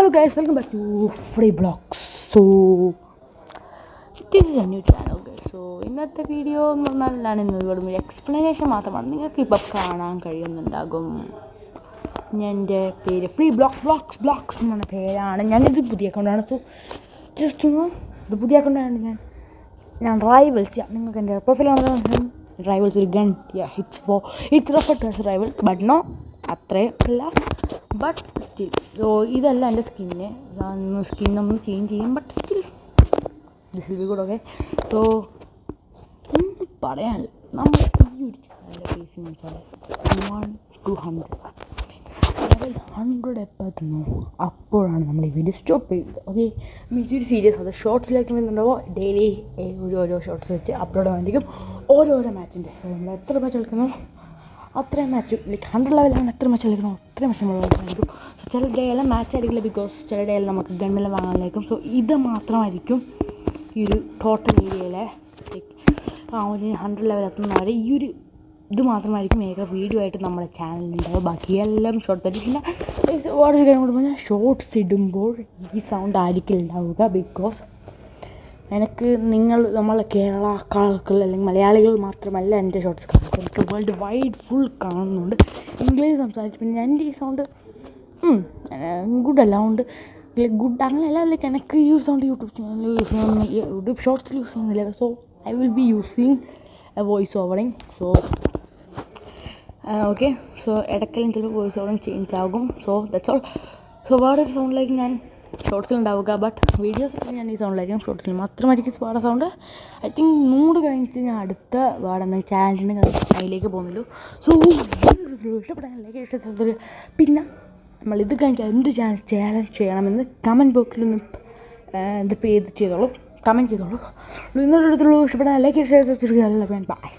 Hello guys, welcome back to Free Blocks. So this is a new channel guys. So ഇന്നത്തെ video എന്ന് പറഞ്ഞാൽ ഞാൻ ഇന്ന് ഇവിടെ ഒരു എക്സ്പ്ലനേഷൻ മാത്രമാണ്. നിങ്ങൾക്ക് ഇപ്പോൾ കാണാൻ കഴിയുന്നുണ്ടാകും. എൻ്റെ പേര് ഫ്രീ ബ്ലോക്സ് എന്ന പേരാണ്. ഞാനിത് പുതിയ അക്കൗണ്ടാണ്. സോ ജസ്റ്റ് ഇത് പുതിയ അക്കൗണ്ടാണ്. ഞാൻ റൈവൽസ് നിങ്ങൾക്ക് എൻ്റെ പ്രൊഫൈൽ റൈവൽസ് ഒരു gun it's refer to as rival but no അത്രയും അല്ല ബട്ട് സ്റ്റിൽ. സോ ഇതല്ല എൻ്റെ സ്കിന്ന്. സ്കിന്നൊന്നും ചേഞ്ച് ചെയ്യും but still this will be good. Okay, so പറയാനില്ല നമ്മൾ ഈ ഒരു ചാനലിൻ്റെ ഫേസ് വെച്ചാൽ 1-200 100 എപ്പോൾ എത്തുന്നു അപ്പോഴാണ് നമ്മൾ ഈ വീഡിയോ സ്റ്റോപ്പ് ചെയ്യുന്നത്. ഓക്കെ, ഇതൊരു സീരിയസ് അത് ഷോർട്സിലേക്ക് വരുന്നുണ്ടാവുമോ ഡെയിലി ഓരോ ഷോർട്സ് വെച്ച് അപ്ലോഡ് ആയിരിക്കും ഓരോരോ മാച്ചിൻ്റെ. സോ നമ്മൾ എത്ര മാച്ച് കളിക്കുന്നോ അത്രയും മാച്ച് ലൈക്ക് 100 ലെവലാണ് എത്ര മാച്ച് കളിക്കണോ അത്രയും മാച്ച് നമ്മൾ കളിക്കും. സോ ചില ഡേയെല്ലാം മാച്ച് ആയിരിക്കില്ല ബിക്കോസ് ചില ഡേയെല്ലാം നമുക്ക് ഗണ്ണെല്ലാം വാങ്ങാനായിരിക്കും. സോ ഇത് മാത്രമായിരിക്കും ഈ ഒരു ടോട്ടൽ ഏരിയയിലെ ലൈക്ക് ഒരു 100 ലെവൽ എത്തുന്നവരെ ഈ ഒരു ഇത് മാത്രമായിരിക്കും ഏക വീഡിയോ ആയിട്ട് നമ്മുടെ ചാനലിലുണ്ടാവുക. ബാക്കിയെല്ലാം ഷോർട്ട് ആയിരിക്കും. പിന്നെ വേറൊരു കാര്യം കൊണ്ട് പറഞ്ഞാൽ ഷോർട്ട്സ് ഇടുമ്പോൾ ഈ സൗണ്ട് ആയിരിക്കില്ല ഉണ്ടാവുക ബിക്കോസ് എനിക്ക് നമ്മളെ കേരള ആൾക്കാർ അല്ലെങ്കിൽ മലയാളികൾ മാത്രമല്ല എൻ്റെ ഷോർട്സ് കാണുന്നത്. എനിക്ക് വേൾഡ് വൈഡ് ഫുൾ കാണുന്നുണ്ട്. ഇംഗ്ലീഷ് സംസാരിച്ച് പിന്നെ എൻ്റെ ഈ സൗണ്ട് ഗുഡ് അല്ല. അതുകൊണ്ട് ലൈക്ക് ഗുഡ് അങ്ങനെയല്ല ലൈക്ക് എനിക്ക് ഈ സൗണ്ട് യൂട്യൂബ് ഷോർട്സിൽ യൂസ് ചെയ്യുന്നില്ല. So I will be using a voice overing. So okay, so ഇടയ്ക്കെല്ലാം ചിലപ്പോൾ വോയിസ് ഓവറിങ് ചേഞ്ച് ആകും. So that's all. സോ വേറൊരു സൗണ്ടിലേക്ക് ഞാൻ ഷോർട്സിലുണ്ടാവുക ബട്ട് വീഡിയോസൊക്കെ ഞാൻ ഈ സൗണ്ടിലായിരിക്കും. ഷോർട്സിൽ മാത്രമായിരിക്കും വേറെ സൗണ്ട്. ഐ തിങ്ക് 100 കഴിഞ്ഞിട്ട് ഞാൻ അടുത്ത വേറെ ചാലഞ്ചിൻ്റെ അതിലേക്ക് പോകുന്നുള്ളൂ. സോ ഇഷ്ടപ്പെടാൻ ലൈക്ക് ഇഷ്ടപ്പെട്ട പിന്നെ നമ്മൾ ഇത് കഴിഞ്ഞിട്ട് എന്ത് ചാലഞ്ച് ചെയ്യണമെന്ന് കമൻറ്റ് ബോക്സിലൊന്ന് ഇത് ചെയ്തോളൂ, കമൻറ്റ് ചെയ്തോളൂ. ഇന്നൊരു ഇഷ്ടപ്പെടാൻ ലൈക്ക് ഇഷ്ടപ്പെട്ട ബൈ.